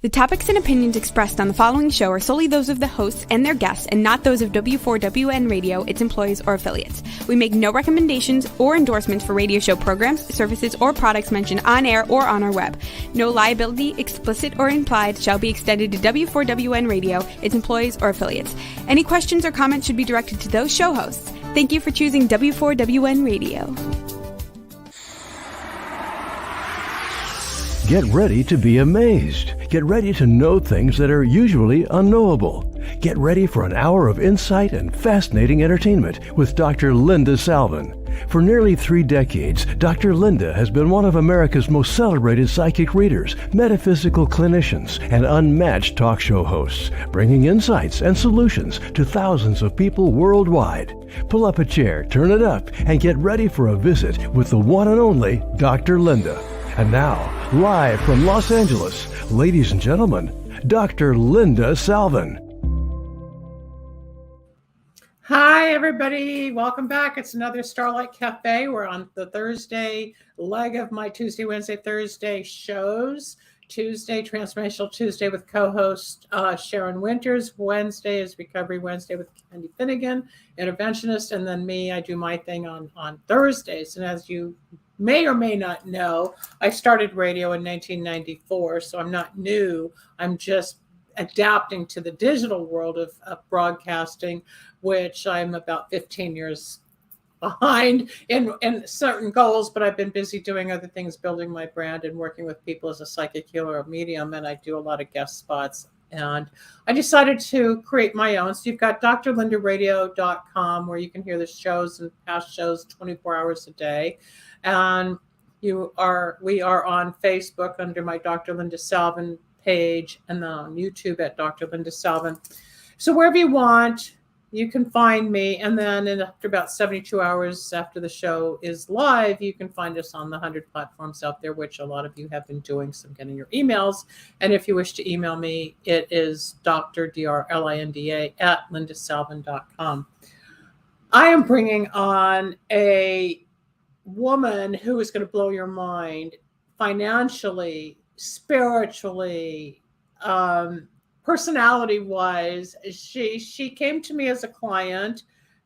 The topics and opinions expressed on the following show are solely those of the hosts and their guests and not those of W4WN Radio, its employees, or affiliates. We make no recommendations or endorsements for radio show programs, services, or products mentioned on air or on our web. No liability, explicit or implied, shall be extended to W4WN Radio, its employees, or affiliates. Any questions or comments should be directed to those show hosts. Thank you for choosing W4WN Radio. Get ready to be amazed. Get ready to know things that are usually unknowable. Get ready for an hour of insight and fascinating entertainment with Dr. Linda Salvin. For nearly 3 decades, Dr. Linda has been one of America's most celebrated psychic readers, metaphysical clinicians, and unmatched talk show hosts, bringing insights and solutions to thousands of people worldwide. Pull up a chair, turn it up, and get ready for a visit with the one and only Dr. Linda. And now, live from Los Angeles, ladies and gentlemen, Dr. Linda Salvin. Hi, everybody. Welcome back. It's another Starlight Cafe. We're on the Thursday leg of my Tuesday, Wednesday, Thursday shows. Tuesday, Transformational Tuesday with co-host Sharon Winters. Wednesday is Recovery Wednesday with Candy Finnegan, interventionist. And then me, I do my thing on Thursdays. And as you may or may not know, I started radio in 1994, so I'm not new. I'm just adapting to the digital world of broadcasting, which I'm about 15 years behind in certain goals, but I've been busy doing other things, building my brand and working with people as a psychic healer or medium, and I do a lot of guest spots. And I decided to create my own. So you've got drlindaradio.com where you can hear the shows and past shows 24 hours a day. And we are on Facebook under my Dr. Linda Salvin page, and then on YouTube at Dr. Linda Salvin. So wherever you want, you can find me. And then after about 72 hours after the show is live, you can find us on the 100 platforms out there, which a lot of you have been doing. So I'm getting your emails. And if you wish to email me, it is drlinda at lindasalvin.com. I am bringing on a woman who is going to blow your mind financially, spiritually, personality wise. She came to me as a client,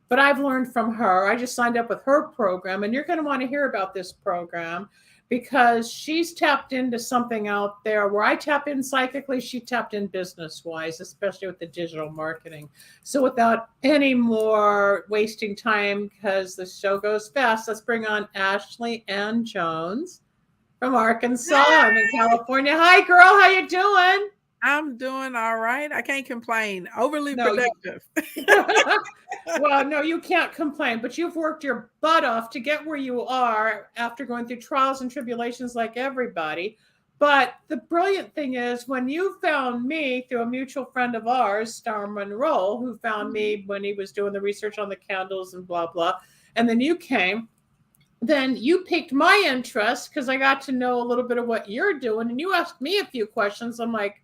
but I've learned from her. I just signed up with her program, and you're going to want to hear about this program because she's tapped into something out there where I tap in psychically. She tapped in business wise, especially with the digital marketing. So without any more wasting time, because the show goes fast, let's bring on Ashley Ann Jones from Arkansas. I'm in California. Hi, girl. How you doing? I'm doing all right. I can't complain. Overly productive. Well, no, you can't complain, but you've worked your butt off to get where you are after going through trials and tribulations like everybody. But the brilliant thing is when you found me through a mutual friend of ours, Star Monroe, who found me when he was doing the research on the candles and blah, blah. And then you came. Then you piqued my interest because I got to know a little bit of what you're doing. And you asked me a few questions. I'm like,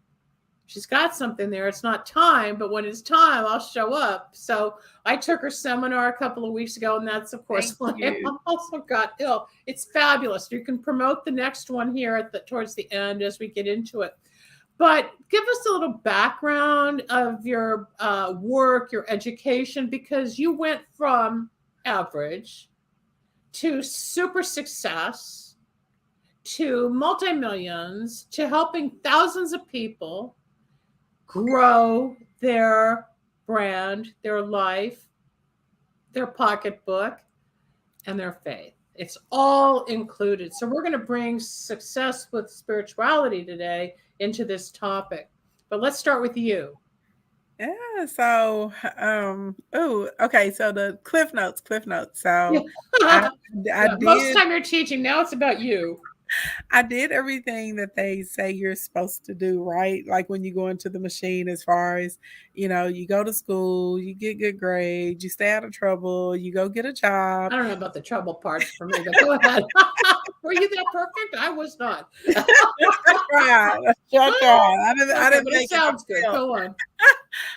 she's got something there. It's not time, but when it's time, I'll show up. So I took her seminar a couple of weeks ago, and that's, of course, when I also got ill. It's fabulous. You can promote the next one here towards the end as we get into it. But give us a little background of your work, your education, because you went from average to super success to multi-millions to helping thousands of people grow their brand, their life, their pocketbook, and their faith. It's all included. So we're going to bring success with spirituality today into this topic. But let's start with you. Yeah. So, okay. So the Cliff Notes. So I did. Most of the time you're teaching. Now it's about you. I did everything that they say you're supposed to do, right? Like when you go into the machine, as far as, you go to school, you get good grades, you stay out of trouble, you go get a job. I don't know about the trouble parts for me, but go ahead. Were you that perfect? I was not. I didn't but it sounds good. Go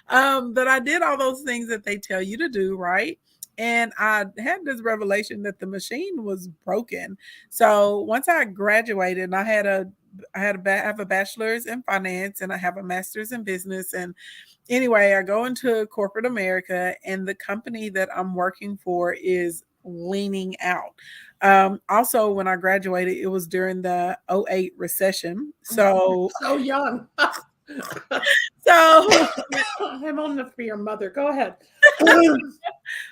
on. But I did all those things that they tell you to do, right? And I had this revelation that the machine was broken. So once I graduated and I had a have a bachelor's in finance and I have a master's in business. And anyway, I go into corporate America, and the company that I'm working for is leaning out. Also, when I graduated, it was during the '08 recession. So young. so I'm old enough to be your mother. Go ahead.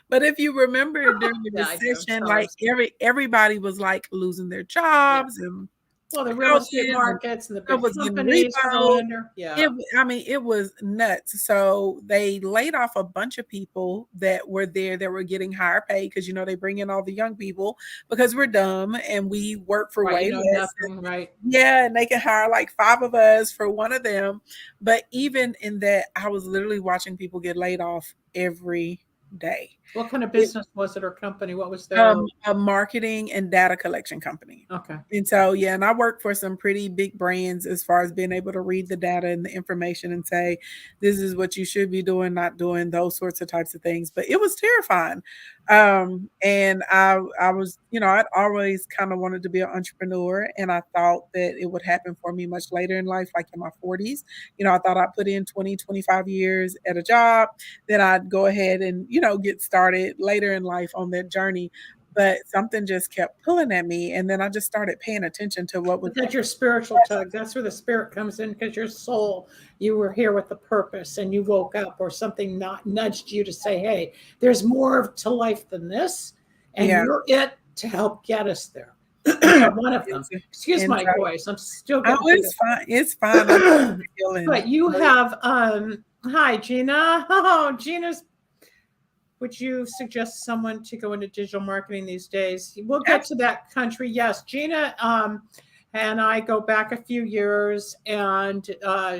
but if you remember during the Yeah, I do. recession, Sorry. like everybody was like losing their jobs and Well, the real estate houses, and markets and the big was getting companies were going repoed. under. Yeah. It was nuts. So they laid off a bunch of people that were there that were getting higher pay because they bring in all the young people because we're dumb and we work for way less. Nothing, right? Yeah, and they can hire like 5 of us for one of them. But even in that, I was literally watching people get laid off every day. What kind of business was it or company? What was their A marketing and data collection company. Okay. And so, yeah, and I work for some pretty big brands as far as being able to read the data and the information and say, this is what you should be doing, not doing, those sorts of types of things. But it was terrifying. And I was, I'd always kind of wanted to be an entrepreneur, and I thought that it would happen for me much later in life, like in my 40s. I thought I'd put in 20, 25 years at a job, then I'd go ahead and, get started later in life on that journey. But something just kept pulling at me, and then I just started paying attention to what was. That's your spiritual tug. That's where the spirit comes in, because your soul, you were here with the purpose, and you woke up, or something not nudged you to say, "Hey, there's more to life than this, and you're it to help get us there." One of them. Excuse my voice. I'm still. Oh, it's fine. It's fine. But you have. Hi, Gina. Oh, Gina's. Would you suggest someone to go into digital marketing these days? We'll get to that country. Yes, Gina and I go back a few years, and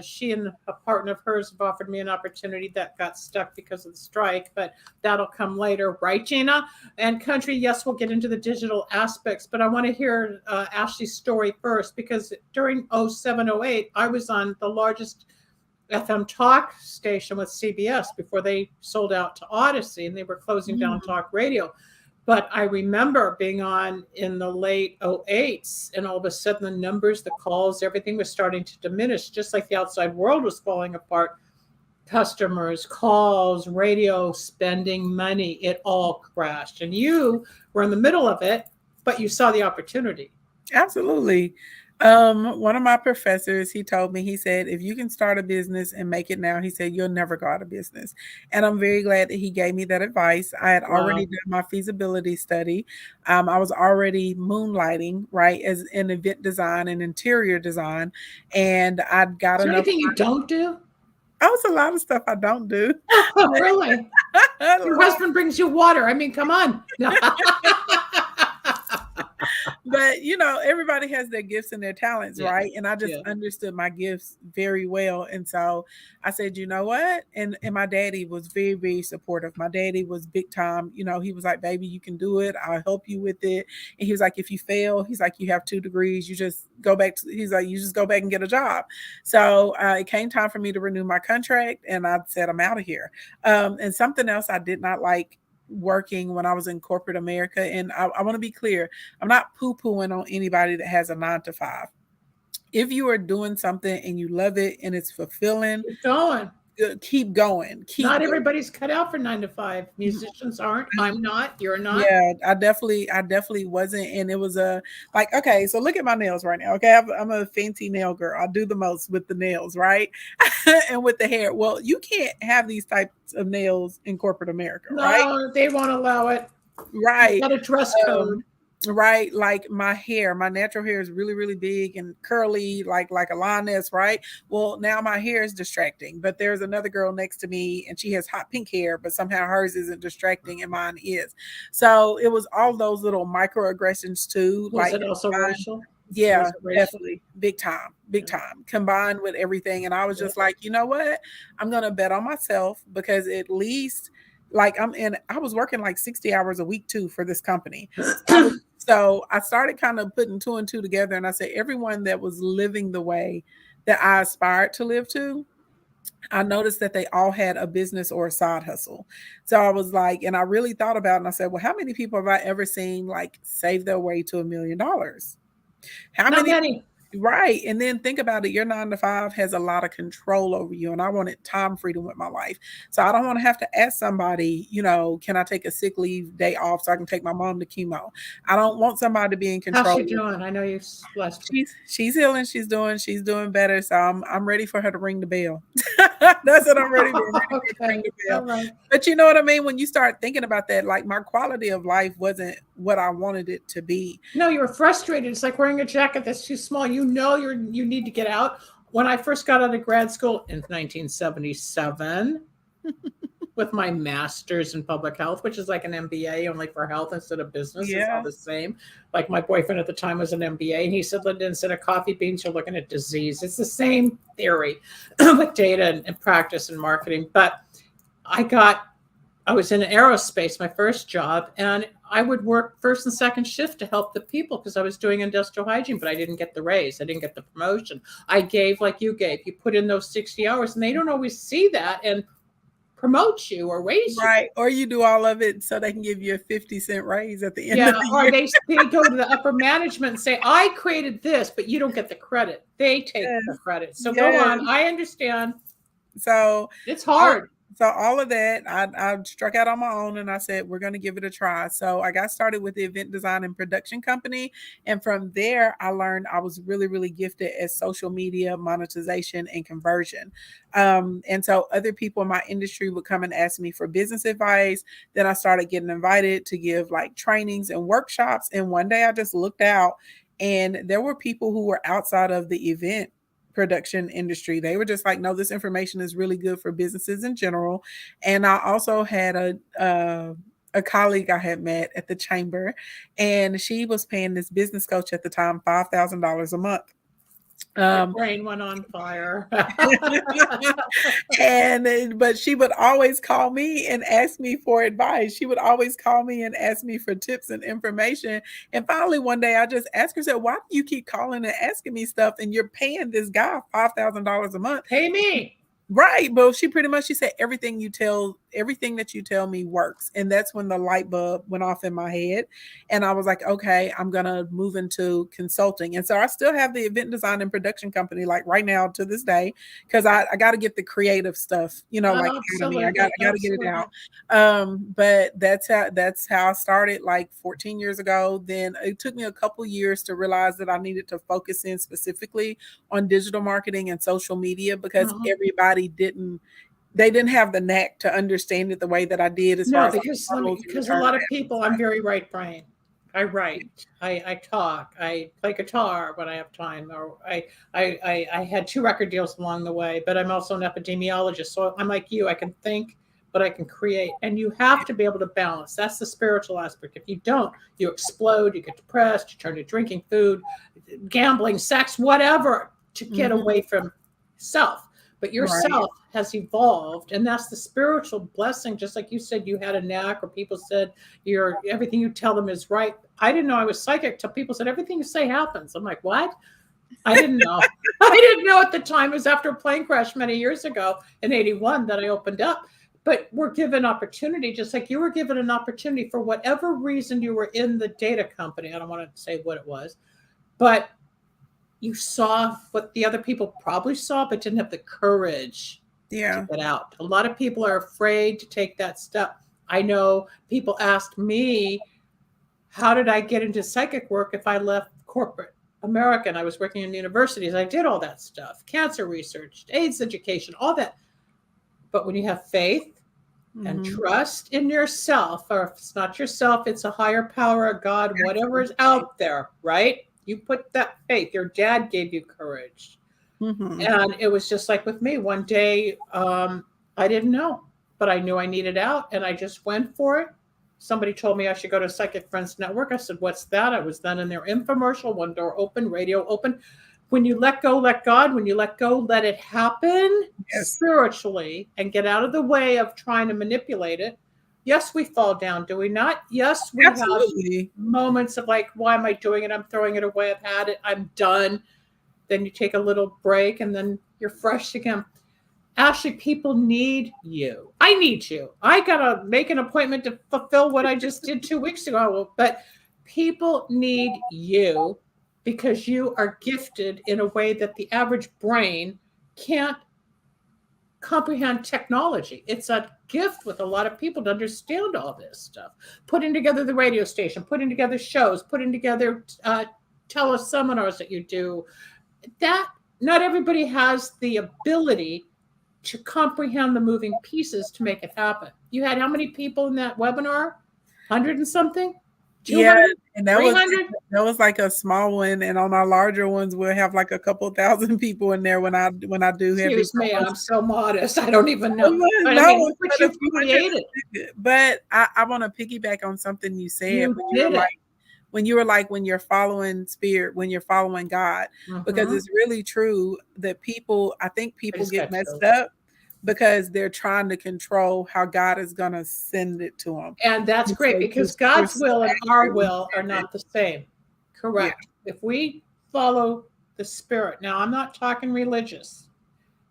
she and a partner of hers have offered me an opportunity that got stuck because of the strike, but that'll come later. Right, Gina? And country, yes, we'll get into the digital aspects, but I want to hear Ashley's story first, because during 07, 08, I was on the largest FM talk station with CBS before they sold out to Odyssey, and they were closing down talk radio. But I remember being on in the late 08s, and all of a sudden the numbers, the calls, everything was starting to diminish, just like the outside world was falling apart. Customers, calls, radio, spending money, it all crashed. And you were in the middle of it, but you saw the opportunity. Absolutely. One of my professors, he told me, he said, if you can start a business and make it now, he said, you'll never go out of business. And I'm very glad that he gave me that advice. I had already done my feasibility study. I was already moonlighting, right, as in event design and interior design. And I'd got enough. Anything you don't do? Oh, it's a lot of stuff I don't do. Really? Your husband brings you water. I mean, come on. But everybody has their gifts and their talents, right? And I just understood my gifts very well. And so I said, you know what? And my daddy was very, very supportive. My daddy was big time. He was like, baby, you can do it. I'll help you with it. And he was like, if you fail, he's like, you have 2 degrees. You just go back he's like, you just go back and get a job. So it came time for me to renew my contract, and I said, I'm out of here. And something else I did not like working when I was in corporate America. And I want to be clear, I'm not poo-pooing on anybody that has a 9-to-5. If you are doing something and you love it and it's fulfilling, keep going. Not everybody's cut out for 9-to-5. Musicians aren't. I'm not. You're not. Yeah, I definitely wasn't. And it was okay, so look at my nails right now. Okay, I'm a fancy nail girl. I do the most with the nails, right? And with the hair. Well, you can't have these types of nails in corporate America, right? No, they won't allow it. Right. You got a dress code. Right, like my natural hair is really, really big and curly, like a lioness, right? Well, now my hair is distracting, but there's another girl next to me and she has hot pink hair, but somehow hers isn't distracting and mine is. So it was all those little microaggressions too. Was it also racial? Yeah, definitely. Big time combined with everything. And I was just like, you know what? I'm going to bet on myself, because at least I was working like 60 hours a week too for this company. So I started kind of putting 2 and 2 together, and I said, everyone that was living the way that I aspired to live to, I noticed that they all had a business or a side hustle. So I was like, and I really thought about it, and I said, well, how many people have I ever seen like save their way to $1 million? Not many. Right. And then think about it. Your 9 to 5 has a lot of control over you. And I wanted time freedom with my life. So I don't want to have to ask somebody, can I take a sick leave day off so I can take my mom to chemo? I don't want somebody to be in How's control. she doing? I know you've blessed her. She's healing. She's doing better. So I'm ready for her to ring the bell. That's what I'm ready for. I'm ready for her to ring the bell. Right. But you know what I mean? When you start thinking about that, like my quality of life wasn't what I wanted it to be. No, you were frustrated. It's like wearing a jacket that's too small. You need to get out. When I first got out of grad school in 1977 with my master's in public health, which is like an MBA only for health instead of business. It's all the same. Like my boyfriend at the time was an MBA, and he said, Linda, instead of coffee beans, you're looking at disease. It's the same theory with data and practice and marketing. But I was in aerospace, my first job, and I would work first and second shift to help the people because I was doing industrial hygiene, but I didn't get the raise. I didn't get the promotion. I gave like you gave. You put in those 60 hours, and they don't always see that and promote you or raise you. Right. Or you do all of it so they can give you a 50-cent raise at the end of the year. Or they go to the upper management and say, I created this, but you don't get the credit. They take the credit. So go on. I understand. So it's hard. So all of that, I struck out on my own and I said, we're going to give it a try. So I got started with the event design and production company. And from there, I learned I was really, really gifted at social media, monetization, and conversion. And so other people in my industry would come and ask me for business advice. Then I started getting invited to give like trainings and workshops. And one day I just looked out and there were people who were outside of the event production industry. They were just like, no, this information is really good for businesses in general. And I also had a colleague I had met at the chamber, and she was paying this business coach at the time $5,000 a month. My brain went on fire. But she would always call me and ask me for advice. She would always call me and ask me for tips and information. And finally, one day I just asked her, said, why do you keep calling and asking me stuff and you're paying this guy $5,000 a month? Pay me. Right. But she said, everything that you tell me works. And that's when the light bulb went off in my head. And I was like, okay, I'm going to move into consulting. And so I still have the event design and production company, like right now to this day, because I got to get the creative stuff, like out of me. I got to get it out. But that's how I started like 14 years ago. Then it took me a couple years to realize that I needed to focus in specifically on digital marketing and social media because everybody didn't have the knack to understand it the way that I did. Because a lot of people, I'm very right brain. I write, I talk, I play guitar when I have time, or I had 2 record deals along the way, but I'm also an epidemiologist. So I'm like you, I can think, but I can create. And you have to be able to balance. That's the spiritual aspect. If you don't, you explode, you get depressed, you turn to drinking, food, gambling, sex, whatever, to get away from self. But yourself has evolved, and that's the spiritual blessing. Just like you said, you had a knack, or people said everything you tell them is right. I didn't know I was psychic till people said everything you say happens. I'm like, what? I didn't know. I didn't know at the time. It was after a plane crash many years ago in 81 that I opened up. But we're given opportunity, just like you were given an opportunity for whatever reason you were in the data company. I don't want to say what it was, but you saw what the other people probably saw, but didn't have the courage to get out. A lot of people are afraid to take that step. I know people asked me, how did I get into psychic work if I left corporate America and I was working in universities? I did all that stuff, cancer research, AIDS education, all that. But when you have faith and trust in yourself, or if it's not yourself, it's a higher power, a God, whatever is out there, right? You put that faith. Your dad gave you courage. And it was just like with me. One day, I didn't know, but I knew I needed out, and I just went for it. Somebody told me I should go to Psychic Friends Network. I said, what's that? I was then in their infomercial, one door open, radio open. When you let go, let God. When you let go, let it happen spiritually and get out of the way of trying to manipulate it. Yes, we fall down, do we not? Yes, we have moments of like, why am I doing it? I'm throwing it away. I've had it. I'm done. Then you take a little break and then you're fresh again. Ashley, people need you. I need you. I got to make an appointment to fulfill what I just did 2 weeks ago. But people need you. because you are gifted in a way that the average brain can't comprehend technology. It's a gift with a lot of people to understand all this stuff. Putting together the radio station, putting together shows, putting together teleseminars that you do. That not everybody has the ability to comprehend the moving pieces to make it happen. You had how many people in that webinar? 100 and something? 200? Yeah, and that 300? was like a small one, and on our larger ones, we'll have like a couple thousand people in there when I do have. Excuse me, I'm so modest. I don't even know. But No, I mean, what you created. But I want to piggyback on something you said. You did it. When you were like, when you're following spirit, when you're following God, because it's really true that I think people get messed up because they're trying to control how God is going to send it to them. And that's great, because God's will and our will are not the same. Correct. Yeah. If we follow the spirit, now I'm not talking religious.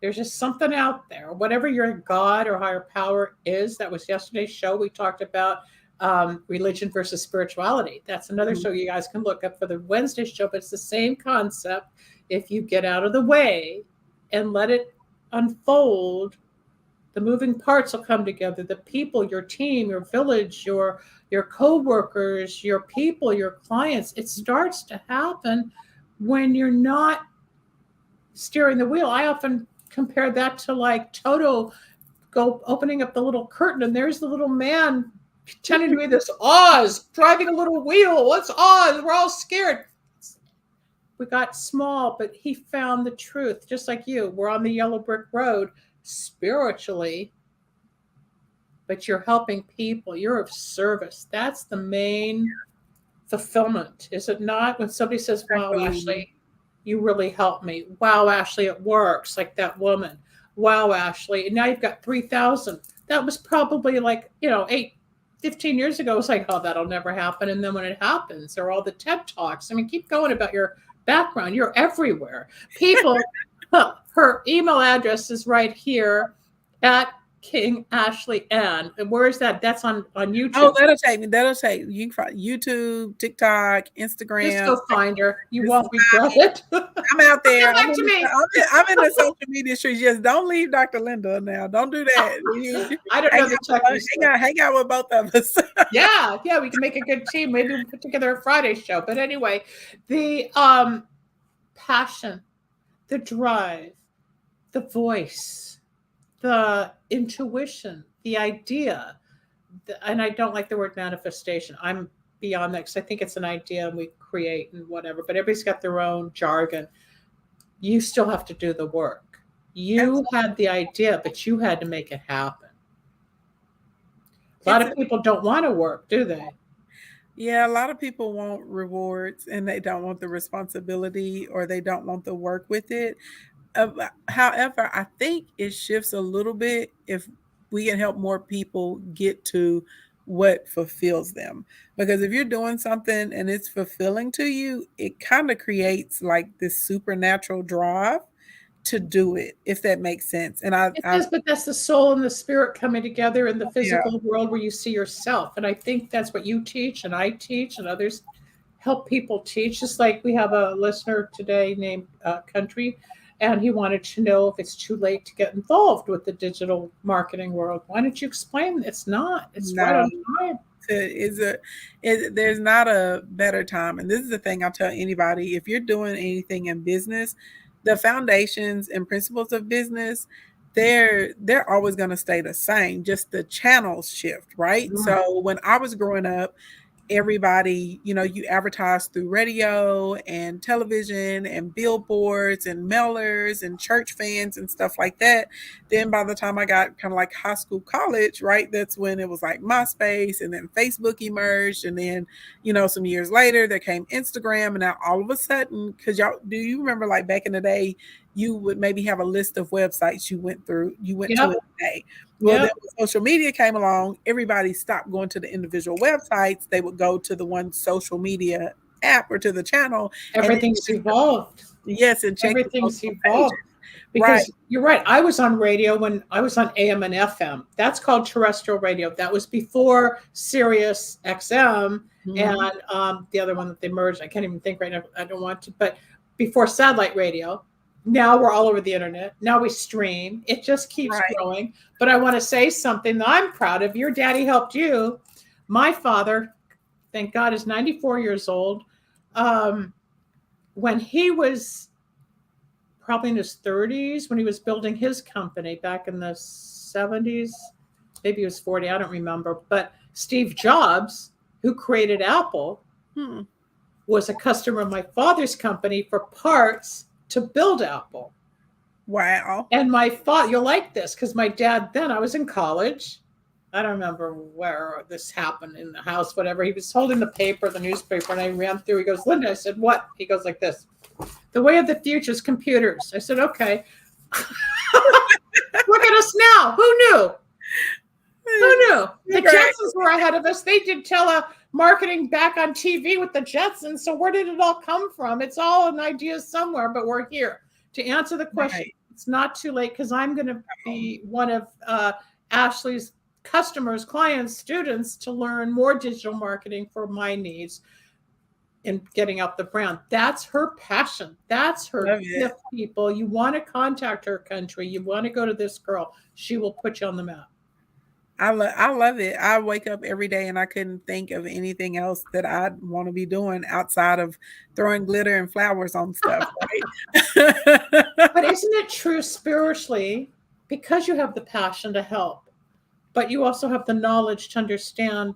There's just something out there, whatever your God or higher power is. That was yesterday's show. We talked about religion versus spirituality. That's another show you guys can look up for the Wednesday show, but it's the same concept. If you get out of the way and let it unfold, the moving parts will come together. The people, your team, your village, your co-workers, your people, your clients, it starts to happen when you're not steering the wheel. I often compare that to like Toto opening up the little curtain, and there's the little man pretending to be this Oz driving a little wheel. What's Oz? We're all scared. We got small, but he found the truth, just like you. We're on the yellow brick road spiritually, but you're helping people. You're of service. That's the main fulfillment, is it not? When somebody says, wow, Ashley, you really helped me. Wow, Ashley, it works. Like that woman. Wow, Ashley. And now you've got 3,000. That was probably like, 15 years ago. It was like, oh, that'll never happen. And then when it happens, or all the TED Talks, I mean, keep going about your background. You're everywhere. People, her email address is right here at King Ashley Ann. And where is that? That's on YouTube. Oh, that'll take you can find YouTube, TikTok, Instagram. Just go find her. You won't regret it. I'm out there. I'm in the social media streets. Just don't leave Dr. Linda now. Don't do that. I don't know the technique. Hang out with both of us. Yeah, we can make a good team. Maybe we'll put together a Friday show. But anyway, the passion, the drive, the voice, the intuition, the idea, and I don't like the word manifestation. I'm beyond that, because I think it's an idea and we create and whatever, but everybody's got their own jargon. You still have to do the work. You had the idea, but you had to make it happen. A lot of people don't want to work, do they? Yeah, a lot of people want rewards, and they don't want the responsibility, or they don't want the work with it. However, I think it shifts a little bit if we can help more people get to what fulfills them. Because if you're doing something and it's fulfilling to you, it kind of creates like this supernatural drive to do it, if that makes sense. And it does, but that's the soul and the spirit coming together in the physical world where you see yourself. And I think that's what you teach, and I teach, and others help people teach. Just like we have a listener today named Country, and he wanted to know if it's too late to get involved with the digital marketing world. Why don't you explain? It's not. It's right on time. There's not a better time. And this is the thing I'll tell anybody. If you're doing anything in business, the foundations and principles of business, they're always going to stay the same. Just the channels shift, right? Mm-hmm. So when I was growing up, everybody, you advertise through radio and television and billboards and mailers and church fans and stuff like that. Then by the time I got kind of like high school, college, right, that's when it was like MySpace, and then Facebook emerged. And then, some years later, there came Instagram. And now all of a sudden, because do you remember like back in the day, you would maybe have a list of websites you went to a day. Well, then when social media came along, everybody stopped going to the individual websites. They would go to the one social media app or to the channel. Everything's evolved. Yes, and everything's evolved. Because you're right. I was on radio when I was on AM and FM. That's called terrestrial radio. That was before Sirius XM and the other one that they merged. I can't even think right now. I don't want to, but before satellite radio. Now we're all over the internet. Now we stream. It just keeps growing. But I want to say something that I'm proud of. Your daddy helped you. My father, thank God, is 94 years old. When he was probably in his 30s, when he was building his company back in the 70s, maybe he was 40, I don't remember. But Steve Jobs, who created Apple, was a customer of my father's company for parts to build Apple. Wow. And my father, you'll like this, because my dad then, I was in college. I don't remember where this happened, in the house, whatever. He was holding the paper, the newspaper, and I ran through. He goes, Linda, I said, what? He goes like this. The way of the future is computers. I said, okay. Look at us now. Who knew? Who knew? The Jetsons were ahead of us. They did telemarketing back on TV with the Jetsons. So where did it all come from? It's all an idea somewhere, but we're here. To answer the question, it's not too late, because I'm going to be one of Ashley's customers, clients, students, to learn more digital marketing for my needs in getting out the brand. That's her passion. That's her gift, people. You want to contact her country. You want to go to this girl. She will put you on the map. I love it. I wake up every day and I couldn't think of anything else that I'd want to be doing outside of throwing glitter and flowers on stuff. Right? But isn't it true spiritually, because you have the passion to help, but you also have the knowledge to understand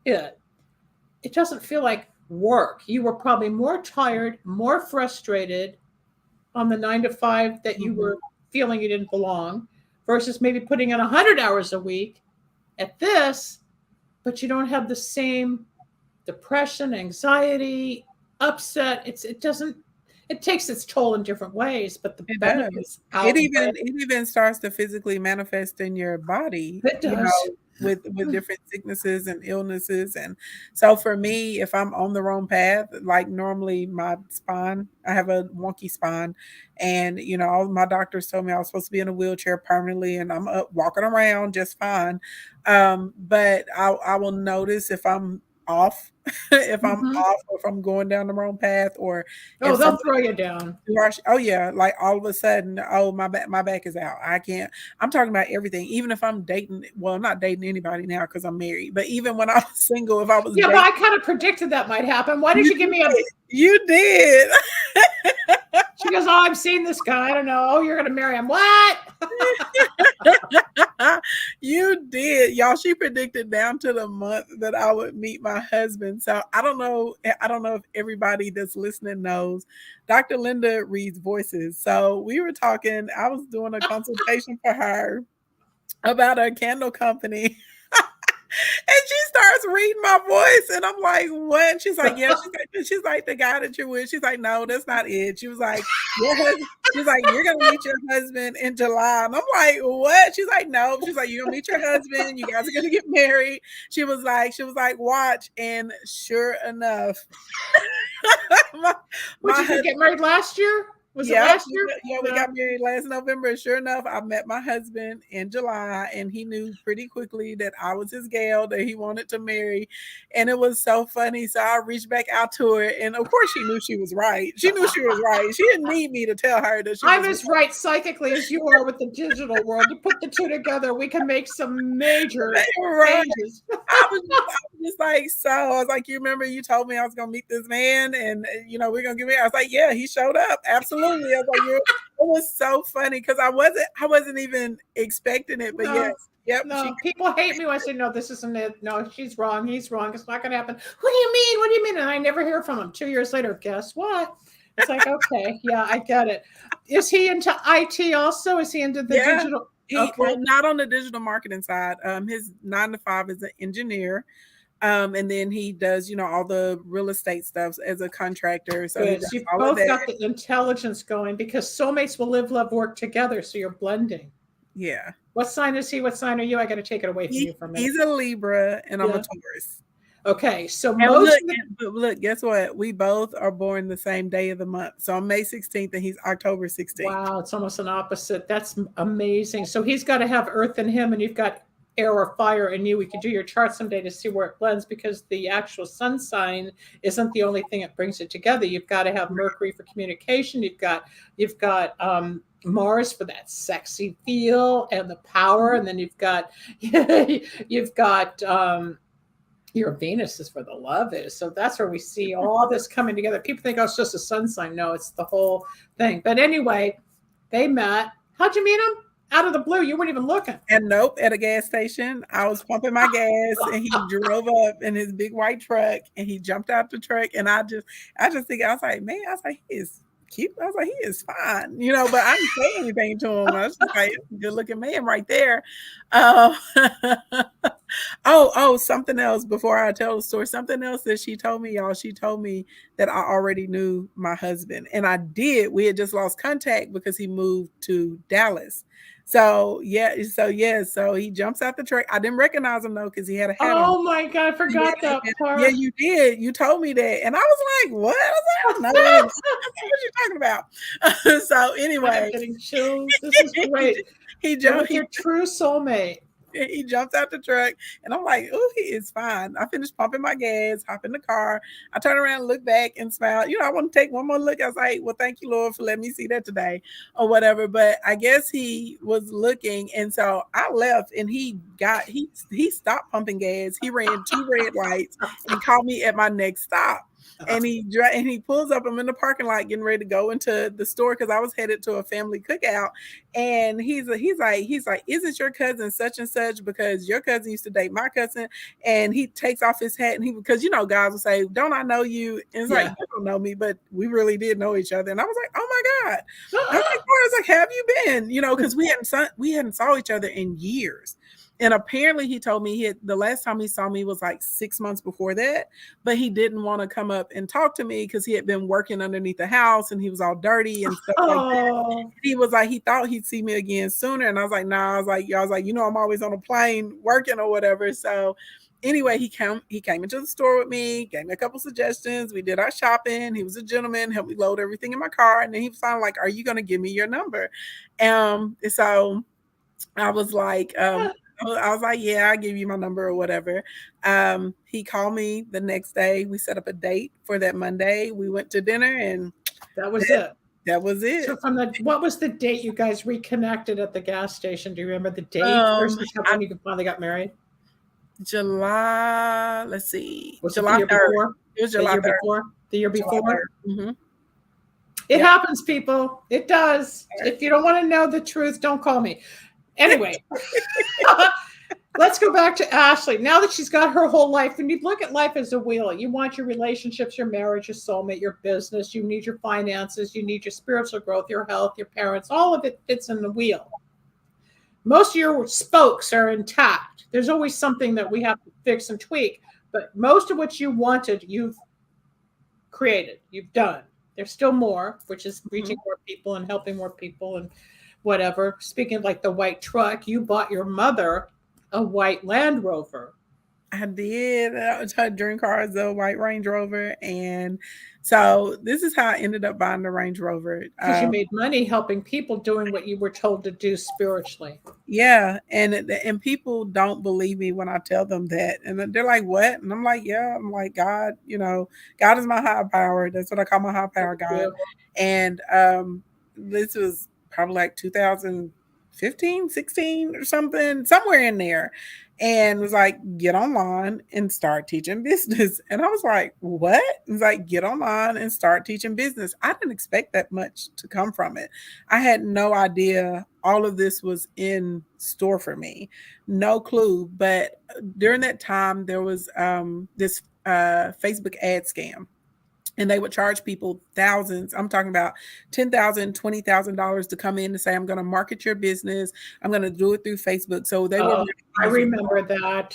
it? It doesn't feel like work. You were probably more tired, more frustrated on the 9 to 5 that you were feeling you didn't belong, versus maybe putting in 100 hours a week at this, but you don't have the same depression, anxiety, upset. It takes its toll in different ways, but the benefits it even starts to physically manifest in your body. It does. With different sicknesses and illnesses. And so for me, if I'm on the wrong path, like normally my spine, I have a wonky spine, and all my doctors told me I was supposed to be in a wheelchair permanently, and I'm up walking around just fine. But I will notice if I'm off, if I'm off, or if I'm going down the wrong path, or they'll throw you down. Oh yeah, like all of a sudden, my back is out. I can't. I'm talking about everything. Even if I'm dating, well, I'm not dating anybody now because I'm married. But even when I was single, if I was dating, but I kind of predicted that might happen. Why did you give me a? You did. She goes, oh, I've seen this guy. I don't know. Oh, you're going to marry him. What? You did. Y'all, she predicted down to the month that I would meet my husband. So I don't know if everybody that's listening knows. Dr. Linda reads voices. So we were talking, I was doing a consultation for her about a candle company. And she starts reading my voice, and I'm like, what? And she's like, yeah. She's like, the guy that you're with. She's like, no, that's not it. She was like, she's like, you're gonna meet your husband in July. And I'm like, what? She's like, no. She's like, you're gonna meet your husband. You guys are gonna get married. She was like, watch. And sure enough, Did you get married last year? Was it last year? Yeah, we got married last November. Sure enough, I met my husband in July, and he knew pretty quickly that I was his gal that he wanted to marry. And it was so funny. So I reached back out to her, and of course she knew she was right. She knew she was right. She didn't need me to tell her that she I'm as right psychically as you are with the digital world. You put the two together, we can make some major changes. I was just like, so I was like, you remember you told me I was gonna meet this man, and we're gonna get married. I was like, yeah, he showed up. Absolutely. I was like, it was so funny because I wasn't even expecting it, but yes. Yep. No, people hate me when I say, no, this isn't it. No, she's wrong. He's wrong. It's not going to happen. What do you mean? What do you mean? And I never hear from him. 2 years later, guess what? It's like, okay, yeah, I get it. Is he into IT also? Is he into the digital? Well, not on the digital marketing side. His 9 to 5 is an engineer. And then he does, all the real estate stuff as a contractor. So you both got the intelligence going, because soulmates will live, love, work together. So you're blending. Yeah. What sign is he? What sign are you? I got to take it away from you for a minute. He's a Libra, and I'm a Taurus. Okay, so And look, guess what? We both are born the same day of the month. So I'm May 16th and he's October 16th. wow, it's almost an opposite. That's amazing. So he's got to have earth in him, and you've got air or fire in you. We could do your chart someday to see where it blends, because the actual sun sign isn't the only thing that brings it together. You've got to have Mercury for communication. You've got Mars for that sexy feel and the power, and then you've got you've got your Venus is for the love is. So that's where we see all this coming together. People think, oh, it's just a sun sign. No, it's the whole thing. But anyway, they met. How'd you meet him? Out of the blue. You weren't even looking. And nope, at a gas station. I was pumping my gas and he drove up in his big white truck and he jumped out the truck. And I just think, I was like, man, he is cute. I was like, he is fine, but I didn't say anything to him. I was just like, good looking man right there. Something else before I tell the story. Something else that she told me, y'all. She told me that I already knew my husband, and I did. We had just lost contact because he moved to Dallas. So he jumps out the truck. I didn't recognize him though because he had a hat on. Oh my God, I forgot that part. Yeah, you did. You told me that, and I was like, "What?" I was like, "No, what you talking about?" So anyway, I'm getting chills. This is great. He jumped. Your true soulmate. He jumps out the truck and I'm like, oh, he is fine. I finished pumping my gas, hop in the car. I turn around, look back and smile. I want to take one more look. I was like, well, thank you, Lord, for letting me see that today or whatever. But I guess he was looking. And so I left and he stopped pumping gas. He ran 2 red lights and called me at my next stop. And he pulls up. I'm in the parking lot getting ready to go into the store because I was headed to a family cookout. And he's like, isn't your cousin such and such? Because your cousin used to date my cousin. And he takes off his hat and because guys will say, don't I know you? And it's like, you don't know me, but we really did know each other. And I was like, oh my God. I was like, have you been? Because we hadn't saw each other in years. And apparently he told me the last time he saw me was like 6 months before that, but he didn't want to come up and talk to me because he had been working underneath the house and he was all dirty and stuff like that. He was like, he thought he'd see me again sooner. And I was like, nah, I was like, I'm always on a plane working or whatever. So anyway, he came into the store with me, gave me a couple suggestions. We did our shopping. He was a gentleman, helped me load everything in my car. And then he was finally like, are you going to give me your number? So I was like, yeah, I'll give you my number or whatever. He called me the next day. We set up a date for that Monday. We went to dinner and that was it. That was it. So what was the date you guys reconnected at the gas station? Do you remember the date versus when you finally got married? July, let's see. Was July 3rd. It was July 3rd. The year before? Mm-hmm. It happens, people. It does. If you don't want to know the truth, don't call me. Anyway, let's go back to Ashley. Now that she's got her whole life, when you look at life as a wheel, you want your relationships, your marriage, your soulmate, your business, you need your finances, you need your spiritual growth, your health, your parents, all of it fits in the wheel. Most of your spokes are intact. There's always something that we have to fix and tweak, but most of what you wanted, you've created, you've done. There's still more, which is reaching more people and helping more people and whatever. Speaking of like the white truck, you bought your mother a white Land Rover. I did. Her dream car is a white Range Rover. And so this is how I ended up buying the Range Rover. Because you made money helping people doing what you were told to do spiritually. Yeah. And people don't believe me when I tell them that. And they're like, what? And I'm like, yeah. I'm like, God, God is my higher power. That's what I call my higher power, God. And this was probably like 2015, 16 or something, somewhere in there. And was like, get online and start teaching business. And I was like, what? It was like, get online and start teaching business. I didn't expect that much to come from it. I had no idea all of this was in store for me. No clue. But during that time, there was this Facebook ad scam. And they would charge people thousands. I'm talking about $10,000, $20,000 to come in and say, I'm going to market your business. I'm going to do it through Facebook. So they were. I remember that.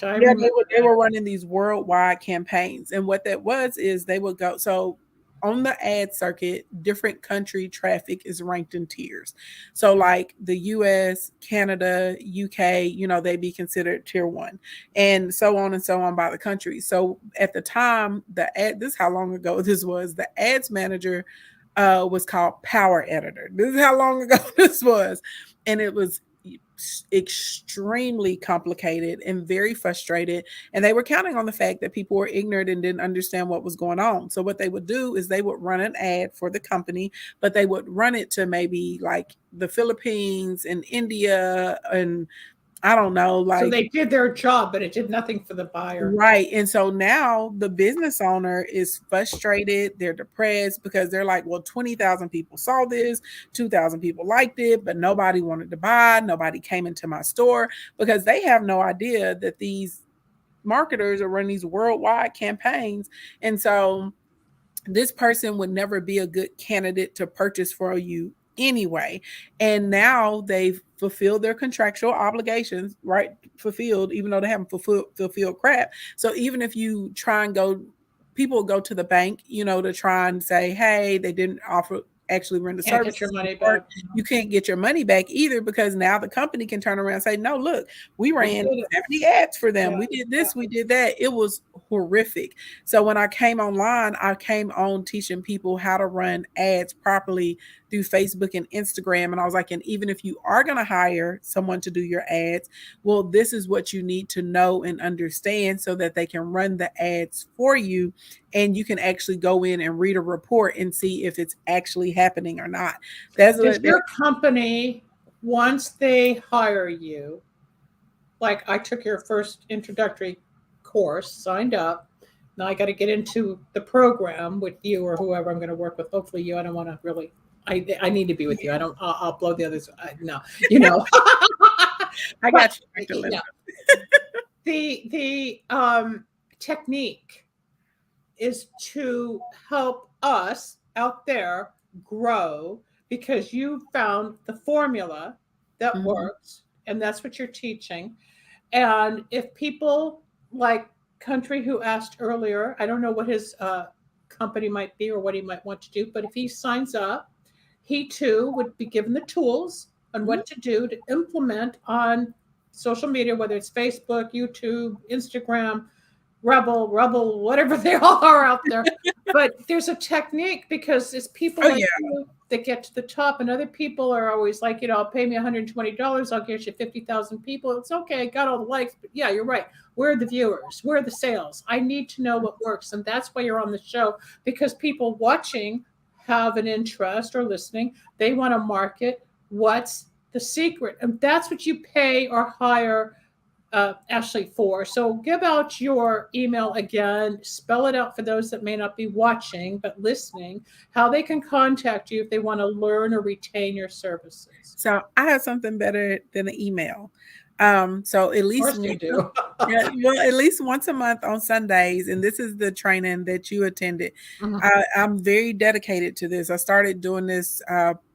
They were running these worldwide campaigns. And what that was is they would go. So on the ad circuit, different country traffic is ranked in tiers. So like the US, Canada, UK, they be considered tier 1, and so on by the country. So at the time, this is how long ago this was, the ads manager was called Power Editor. This is how long ago this was. And it was extremely complicated and very frustrated, and they were counting on the fact that people were ignorant and didn't understand what was going on. So what they would do is they would run an ad for the company, but they would run it to maybe like the Philippines and India, and I don't know, so they did their job, but it did nothing for the buyer. Right. And so now the business owner is frustrated. They're depressed because they're like, well, 20,000 people saw this, 2,000 people liked it, but nobody wanted to buy. Nobody came into my store, because they have no idea that these marketers are running these worldwide campaigns. And so this person would never be a good candidate to purchase for you anyway. And now they've fulfilled their contractual obligations, right? Fulfilled, even though they haven't fulfilled crap. So even if you try and people go to the bank, to try and say, hey, they didn't actually render service. Get your money back. You can't get your money back either, because now the company can turn around and say, no, look, we ran 70 ads for them. Yeah. We did this, we did that. It was horrific. So when I came online, I came on teaching people how to run ads properly through Facebook and Instagram. And I was like, and even if you are going to hire someone to do your ads, well, this is what you need to know and understand so that they can run the ads for you. And you can actually go in and read a report and see if it's actually happening or not. Does your company, once they hire you, like I took your first introductory course, signed up. Now I got to get into the program with you or whoever I'm going to work with. Hopefully you. I don't want to really. I need to be with you. I'll blow the others. No, I got you. Yeah. The technique is to help us out there grow, because you found the formula that works, and that's what you're teaching. And if people like Country, who asked earlier, I don't know what his company might be or what he might want to do, but if he signs up, he too would be given the tools on what to do to implement on social media, whether it's Facebook, YouTube, Instagram, Rebel, whatever they all are out there. But there's a technique, because it's people you that get to the top, and other people are always like, pay me $120, I'll get you 50,000 people. It's okay, I got all the likes, but yeah, you're right. Where are the viewers? Where are the sales? I need to know what works. And that's why you're on the show, because people watching have an interest or listening. They want to market. What's the secret? And that's what you pay or hire Ashley for. So give out your email again, spell it out for those that may not be watching but listening, how they can contact you if they want to learn or retain your services. So I have something better than an email. So at least you do. At least once a month on Sundays, and this is the training that you attended. I'm very dedicated to this. I started doing this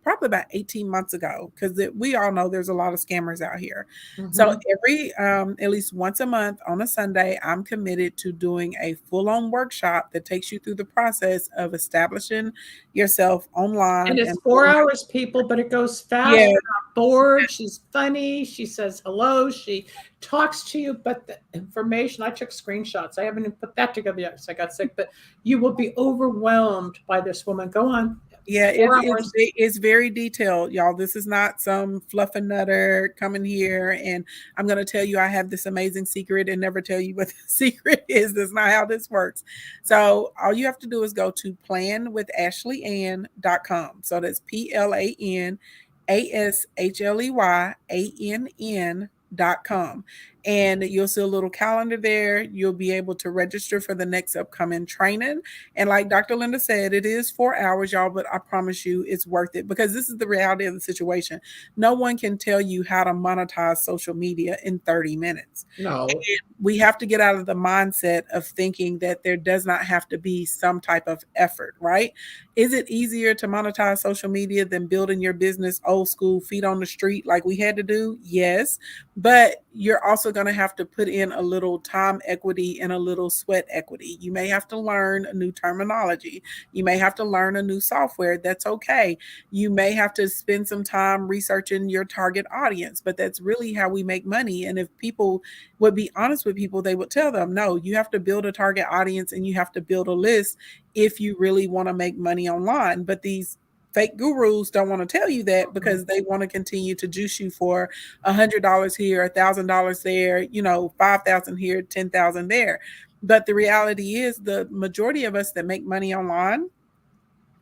probably about 18 months ago, because we all know there's a lot of scammers out here. So every at least once a month on a Sunday, I'm committed to doing a full-on workshop that takes you through the process of establishing yourself online. And it's 4 hours, people, but it goes fast. Yeah. You're not bored. She's funny. She says hello. She talks to you, but the information, I took screenshots. I haven't even put that together yet because I got sick, but you will be overwhelmed by this woman. Go on. Yeah, it's very detailed, y'all. This is not some fluff and nutter coming here and I'm going to tell you I have this amazing secret and never tell you what the secret is. That's not how this works. So all you have to do is go to planwithashleyAnn.com. So that's PlanAshleyAnn.com. And you'll see a little calendar there. You'll be able to register for the next upcoming training. And like Dr. Linda said, it is 4 hours, y'all, but I promise you it's worth it, because this is the reality of the situation. No one can tell you how to monetize social media in 30 minutes. No. And we have to get out of the mindset of thinking that there does not have to be some type of effort, right? Is it easier to monetize social media than building your business old school, feet on the street like we had to do? Yes. But you're also going to have to put in a little time equity and a little sweat equity. You may have to learn a new terminology. You may have to learn a new software. That's okay. You may have to spend some time researching your target audience, but that's really how we make money. And if people would be honest with people, they would tell them, no, you have to build a target audience and you have to build a list if you really want to make money online. But these fake gurus don't want to tell you that because they want to continue to juice you for $100 here, $1,000 there, you know, 5,000 here, 10,000 there. But the reality is the majority of us that make money online,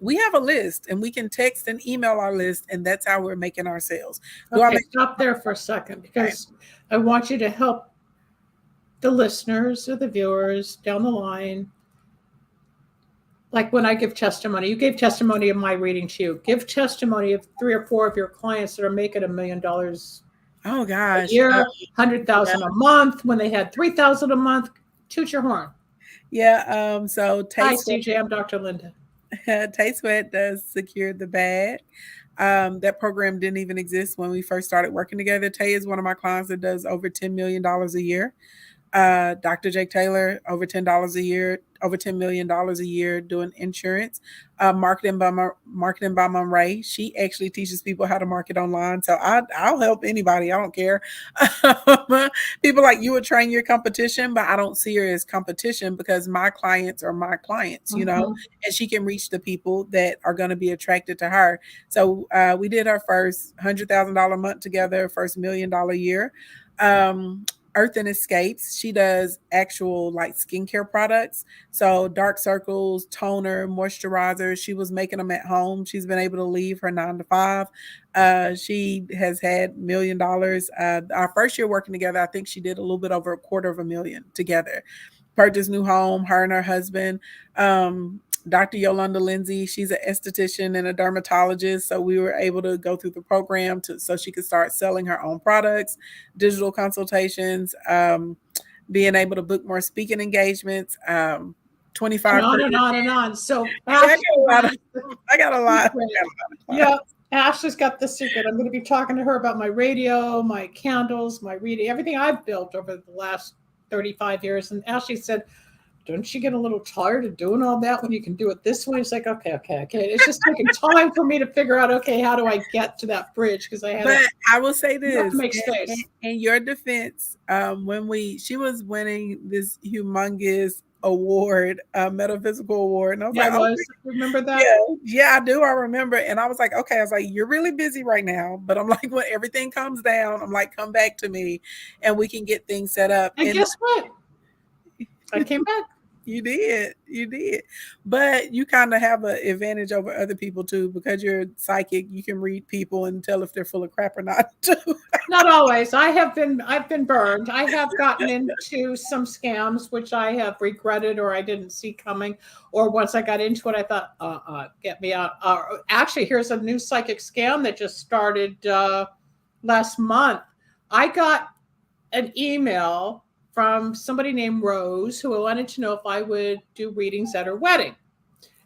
we have a list and we can text and email our list, and that's how we're making our sales. Okay, stop there for a second, because I want you to help the listeners or the viewers down the line. Like when I give testimony, you gave testimony of my reading to you. Give testimony of 3 or 4 of your clients that are making $1 million oh gosh, a year, 100,000 a month, when they had 3,000 a month. Toot your horn. Yeah. So Hi, CJ. I'm Dr. Linda. Taste Sweat does secure the bag. That program didn't even exist when we first started working together. Tay is one of my clients that does over $10 million a year. Dr. Jake Taylor, over $10 a year, over $10 million a year doing insurance. Marketing by Monray. She actually teaches people how to market online. So I'll help anybody. I don't care. People like, you would train your competition, but I don't see her as competition because my clients are my clients, you know, and she can reach the people that are going to be attracted to her. So we did our first $100,000 a month together, first $1 million a year. Earth and Escapes. She does actual like skincare products. So dark circles, toner, moisturizer. She was making them at home. She's been able to leave her 9 to 5. She has had $1 million. Our first year working together, I think she did a little bit over $250,000 together. Purchased new home, her and her husband. Dr. Yolanda Lindsay, she's an esthetician and a dermatologist. So we were able to go through the program so she could start selling her own products, digital consultations, being able to book more speaking engagements, 25. And on and on and on. So I got a lot. Yeah, Ashley's got the secret. I'm going to be talking to her about my radio, my candles, my reading, everything I've built over the last 35 years. And Ashley said, don't you get a little tired of doing all that when you can do it this way? It's like, okay. It's just taking time for me to figure out, okay, how do I get to that bridge? Because I will say this, to make space. In your defense, when she was winning this humongous award, metaphysical award, and I was like, remember that? Yeah, I do. I remember, and I was like, okay. I was like, you're really busy right now, but I'm like, when everything comes down, I'm like, come back to me, and we can get things set up. And guess what? I came back. You did. But you kind of have an advantage over other people too, because you're psychic. You can read people and tell if they're full of crap or not too. Not always. I've been burned. I have gotten into some scams, which I have regretted or I didn't see coming. Or once I got into it, I thought, get me out. Actually, here's a new psychic scam that just started last month. I got an email from somebody named Rose who wanted to know if I would do readings at her wedding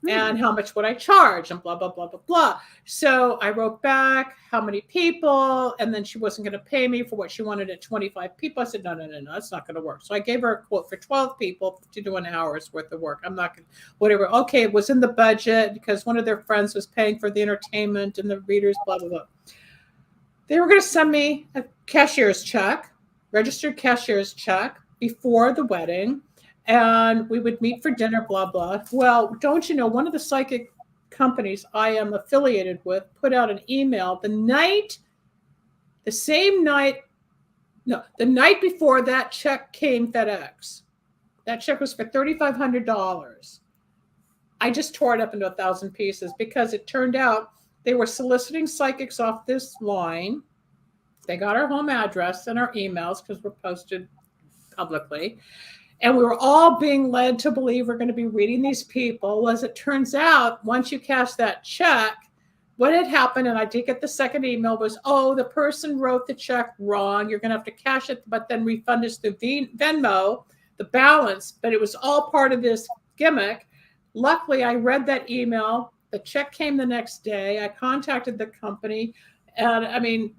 and how much would I charge and blah, blah, blah, blah, blah. So I wrote back how many people, and then she wasn't going to pay me for what she wanted at 25 people. I said, no, that's not going to work. So I gave her a quote for 12 people to do an hour's worth of work. I'm not going to, whatever. Okay, it was in the budget because one of their friends was paying for the entertainment and the readers, blah, blah, blah. They were going to send me a cashier's check, registered cashier's check before the wedding, and we would meet for dinner, blah, blah. Well, don't you know, one of the psychic companies I am affiliated with put out an email the night before that check came FedEx. That check was for $3,500. I just tore it up into 1,000 pieces because it turned out they were soliciting psychics off this line. They got our home address and our emails because we're posted publicly. And we were all being led to believe we're going to be reading these people. Well, as it turns out, once you cash that check, what had happened, and I did get the second email, was, the person wrote the check wrong. You're going to have to cash it, but then refund us through Venmo, the balance. But it was all part of this gimmick. Luckily, I read that email. The check came the next day. I contacted the company. And I mean,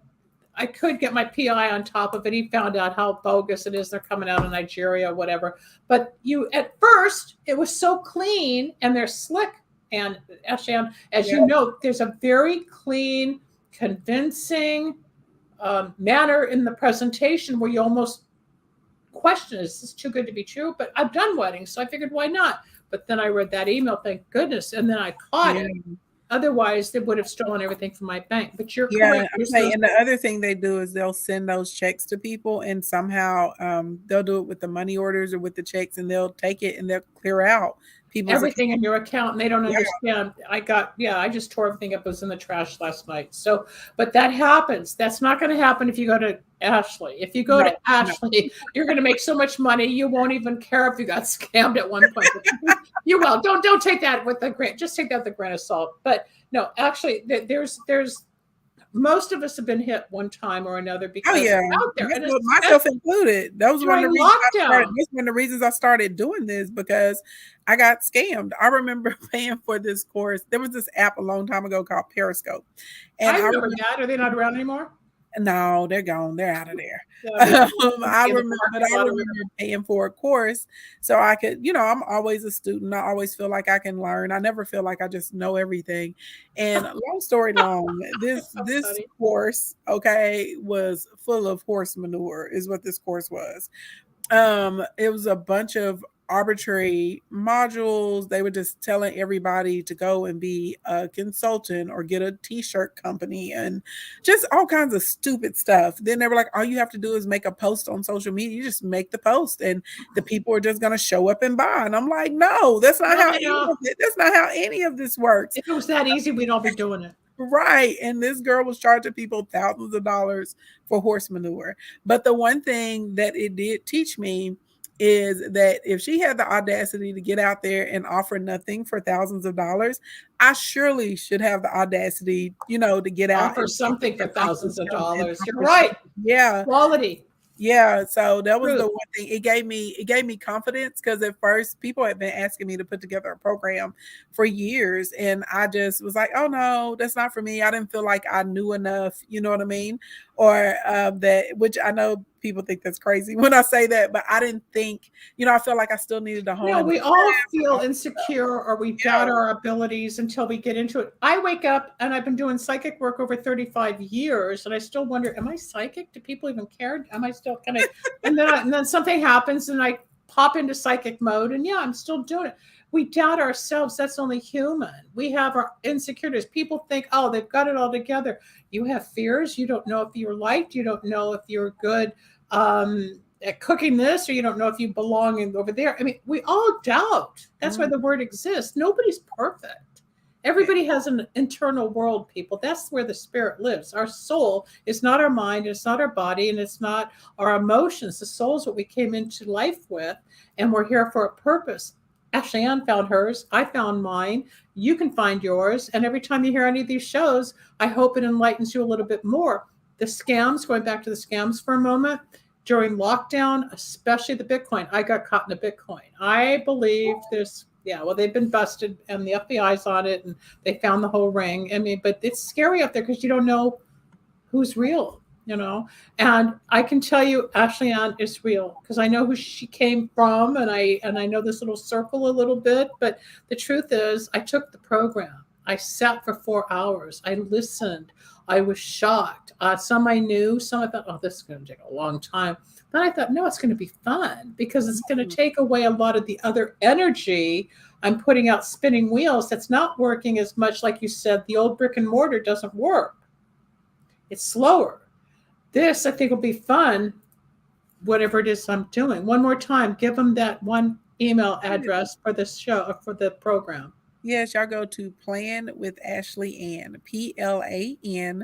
I could get my PI on top of it. He found out how bogus it is. They're coming out of Nigeria, whatever. But at first, it was so clean and they're slick. And actually, as you know, there's a very clean, convincing manner in the presentation where you almost question, is this too good to be true? But I've done weddings, so I figured, why not? But then I read that email, thank goodness, and then I caught it. Otherwise, they would have stolen everything from my bank. But you're correct. And the other thing they do is they'll send those checks to people, and somehow they'll do it with the money orders or with the checks, and they'll take it and they'll clear out everything in your account, and they don't understand. I just tore everything up. It was in the trash last night. So, but that happens. That's not going to happen if you go to Ashley. If you go to Ashley, you're going to make so much money you won't even care if you got scammed at one point. You will. Don't take that with the grain. Just take that with a grain of salt. But no, actually, there's most of us have been hit one time or another because out there, and myself included. That was one of the reasons I started doing this, because I got scammed. I remember paying for this course. There was this app a long time ago called Periscope, and I remember that. Are they not around anymore? No, they're gone. They're out of there. I remember paying for a course so I could, I'm always a student. I always feel like I can learn. I never feel like I just know everything. And long story long, this course, was full of horse manure is what this course was. It was a bunch of arbitrary modules. They were just telling everybody to go and be a consultant or get a t-shirt company and just all kinds of stupid stuff. Then they were like, all you have to do is make a post on social media. You just make the post and the people are just going to show up and buy. And I'm like, no, that's not how any of this works. If it was that easy, we'd all be doing it. Right. And this girl was charging people thousands of dollars for horse manure. But the one thing that it did teach me is that if she had the audacity to get out there and offer nothing for thousands of dollars, I surely should have the audacity, to get out. Offer something for thousands of dollars. You're right. Yeah. Quality. Yeah, so that was the one thing. It gave me confidence, because at first people had been asking me to put together a program for years, and I just was like, oh no, that's not for me. I didn't feel like I knew enough, you know what I mean? Or that, which I know people think that's crazy when I say that, but I didn't think, I feel like I still needed to hone. No, we all feel insecure, or we doubt our abilities until we get into it. I wake up and I've been doing psychic work over 35 years, and I still wonder, am I psychic? Do people even care? Am I still kind of? And then something happens, and I pop into psychic mode, and I'm still doing it. We doubt ourselves. That's only human. We have our insecurities. People think, oh, they've got it all together. You have fears. You don't know if you're liked. You don't know if you're good at cooking this, or you don't know if you belong over there. I mean, we all doubt. That's why the word exists. Nobody's perfect. Everybody has an internal world, people. That's where the spirit lives. Our soul is not our mind, it's not our body, and it's not our emotions. The soul is what we came into life with, and we're here for a purpose. Ashley Ann found hers. I found mine. You can find yours. And every time you hear any of these shows, I hope it enlightens you a little bit more. The scams, going back to the scams for a moment, during lockdown, especially the Bitcoin, I got caught in the Bitcoin. I believe there's, they've been busted and the FBI's on it and they found the whole ring. I mean, but it's scary out there because you don't know who's real. And I can tell you Ashley Ann is real because I know who she came from, and I know this little circle a little bit, but the truth is I took the program. I sat for 4 hours. I listened. I was shocked. Some I knew, some I thought, oh, this is going to take a long time. But I thought, no, it's going to be fun because it's going to take away a lot of the other energy I'm putting out spinning wheels that's not working as much. Like you said, the old brick and mortar doesn't work. It's slower. This, I think, will be fun, whatever it is I'm doing. One more time, give them that one email address for the show, for the program. Yes, y'all go to Plan with Ashley Ann, PLANWITH. SHLEYANN.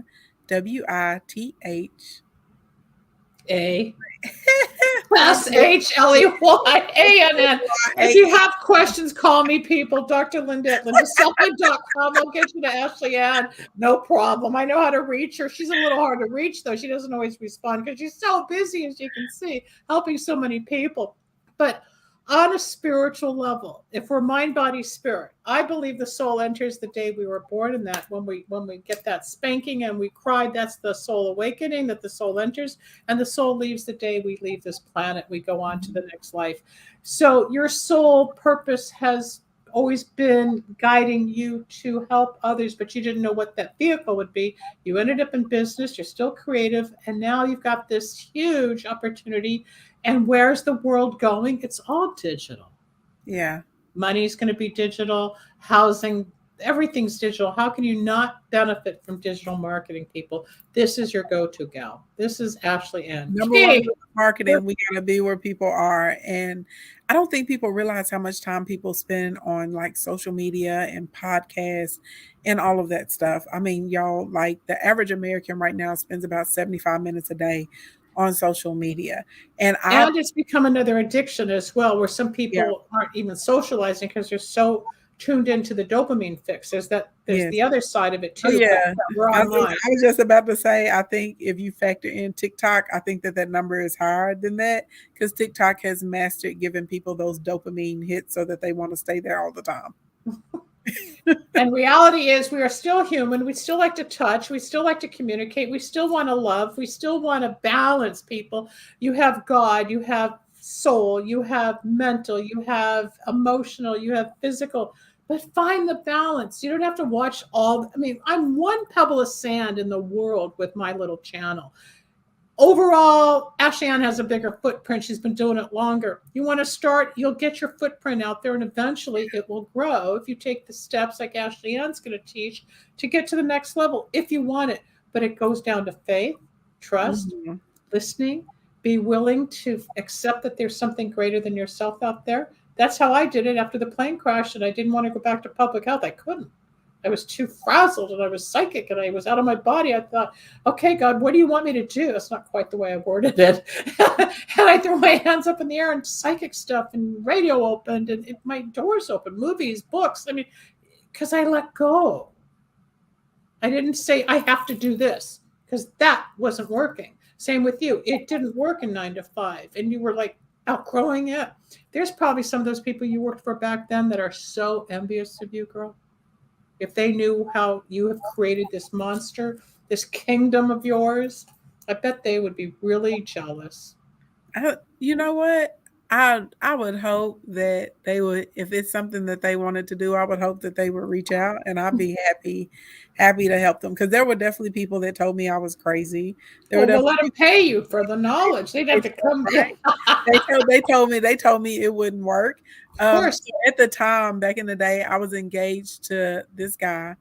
If you have questions, call me, people. Dr. Linda at lindasalvin.com. I'll get you to Ashley Ann. No problem. I know how to reach her. She's a little hard to reach, though. She doesn't always respond because she's so busy, as you can see, helping so many people. But on a spiritual level, if we're mind, body, spirit, I believe the soul enters the day we were born, and that when we get that spanking and we cried, that's the soul awakening, that the soul enters, and the soul leaves the day we leave this planet. We go on to the next life. So your soul purpose has always been guiding you to help others, but you didn't know what that vehicle would be. You ended up in business, you're still creative, and now you've got this huge opportunity. And where's the world going? It's all digital. Yeah. Money's going to be digital, housing, everything's digital. How can you not benefit from digital marketing, people? This is your go-to gal. This is Ashley Ann. Number one, marketing, we got to be where people are. And I don't think people realize how much time people spend on like social media and podcasts and all of that stuff. I mean, y'all, like the average American right now spends about 75 minutes a day on social media. And it's become another addiction as well, where some people aren't even socializing because they're so tuned into the dopamine fix. There's the other side of it too. Yeah, I was just about to say, I think if you factor in TikTok, I think that number is higher than that, because TikTok has mastered giving people those dopamine hits so that they want to stay there all the time. And reality is, we are still human. We still like to touch. We still like to communicate. We still want to love. We still want to balance, people. You have God, you have soul, you have mental, you have emotional, you have physical, but find the balance. You don't have to watch all. I mean, I'm one pebble of sand in the world with my little channel. Overall, Ashley Ann has a bigger footprint. She's been doing it longer. You want to start, you'll get your footprint out there, and eventually it will grow if you take the steps like Ashley Ann's going to teach to get to the next level if you want it. But it goes down to faith, trust, listening, be willing to accept that there's something greater than yourself out there. That's how I did it after the plane crash, and I didn't want to go back to public health. I couldn't. I was too frazzled, and I was psychic, and I was out of my body. I thought, okay, God, what do you want me to do? That's not quite the way I worded it. And I threw my hands up in the air, and psychic stuff and radio opened, and my doors opened, movies, books. I mean, because I let go. I didn't say I have to do this, because that wasn't working. Same with you. It didn't work in 9 to 5, and you were like outgrowing it. There's probably some of those people you worked for back then that are so envious of you, girl. If they knew how you have created this monster, this kingdom of yours, I bet they would be really jealous. You know what? I would hope that they would, if it's something that they wanted to do, I would hope that they would reach out, and I'd be happy to help them, because there were definitely people that told me I was crazy. We'll let them pay you for the knowledge. They'd have to come. Right? They told me it wouldn't work. Of course. At the time, back in the day, I was engaged to this guy,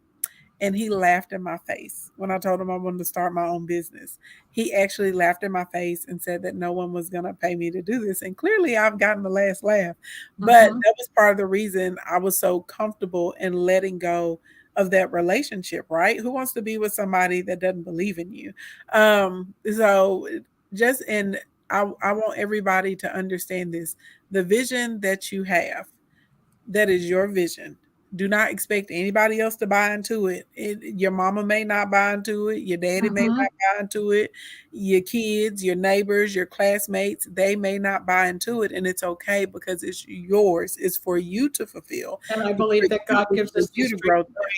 and he laughed in my face when I told him I wanted to start my own business. He actually laughed in my face and said that no one was going to pay me to do this. And clearly I've gotten the last laugh, but that was part of the reason I was so comfortable in letting go of that relationship, right? Who wants to be with somebody that doesn't believe in you? So just, and I want everybody to understand this. The vision that you have, that is your vision. Do not expect anybody else to buy into it. Your mama may not buy into it. Your daddy may not buy into it. Your kids, your neighbors, your classmates, they may not buy into it. And it's okay, because it's yours. It's for you to fulfill. And I believe that God gives us these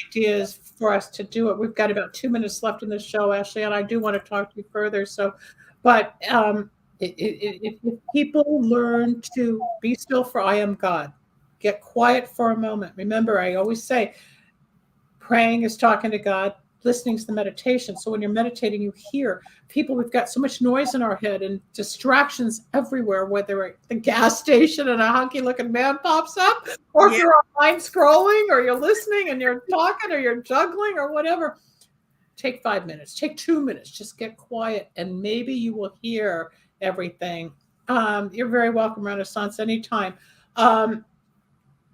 ideas for us to do it. We've got about 2 minutes left in the show, Ashley, and I do want to talk to you further. So, but if people learn to be still, for I am God. Get quiet for a moment. Remember, I always say, praying is talking to God, listening is the meditation. So when you're meditating, you hear people. We've got so much noise in our head and distractions everywhere, whether at the gas station and a hunky looking man pops up, or if you're online scrolling, or you're listening and you're talking, or you're juggling, or whatever. Take 5 minutes, take 2 minutes, just get quiet, and maybe you will hear everything. You're very welcome, Renaissance, anytime.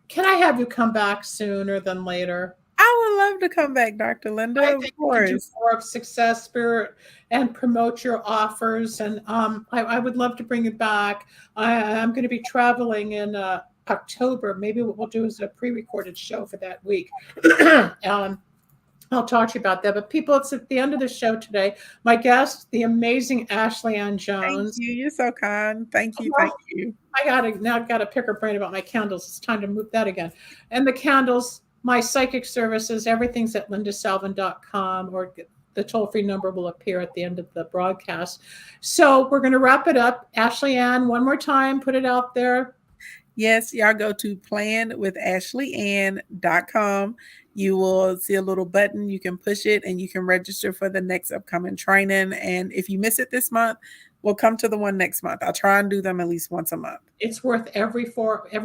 Can I have you come back sooner than later? I would love to come back, Dr. Linda. I think you can do more of Success Spirit and promote your offers. And I would love to bring you back. I'm going to be traveling in October. Maybe what we'll do is a pre-recorded show for that week. I'll talk to you about that. But people, it's at the end of the show today. My guest, the amazing Ashley Ann Jones. Thank you. You're so kind. Thank you. Well, Thank you. I've got to pick her brain about my candles. It's time to move that again. And the candles, my psychic services, everything's at lindasalvin.com, or the toll-free number will appear at the end of the broadcast. So we're going to wrap it up. Ashley Ann, one more time, put it out there. Yes, y'all go to planwithashleyAnn.com. You will see a little button. You can push it and you can register for the next upcoming training. And if you miss it this month, we'll come to the one next month. I'll try and do them at least once a month. It's worth every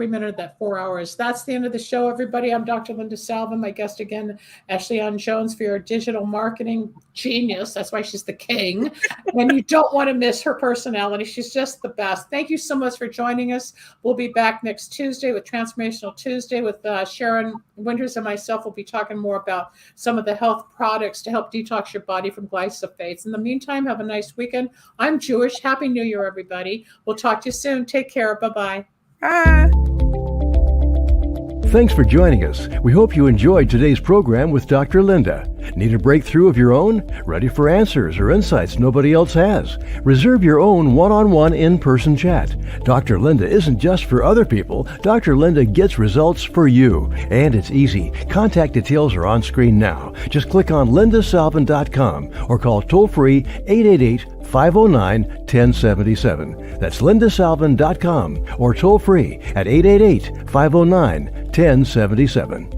minute of that 4 hours. That's the end of the show, everybody. I'm Dr. Linda Salvin. My guest again, Ashley Ann Jones, for your digital marketing genius. That's why she's the king. And you don't want to miss her personality. She's just the best. Thank you so much for joining us. We'll be back next Tuesday with Transformational Tuesday with Sharon Winters and myself. We'll be talking more about some of the health products to help detox your body from glyphosates. In the meantime, have a nice weekend. I'm Jewish. Happy New Year, everybody. We'll talk to you soon. Take care. Bye-bye. Bye. Thanks for joining us. We hope you enjoyed today's program with Dr. Linda. Need a breakthrough of your own? Ready for answers or insights nobody else has? Reserve your own one-on-one in-person chat. Dr. Linda isn't just for other people. Dr. Linda gets results for you. And it's easy. Contact details are on screen now. Just click on lindasalvin.com or call toll-free 888-509-1077. That's lindasalvin.com or toll-free at 888-509-1077.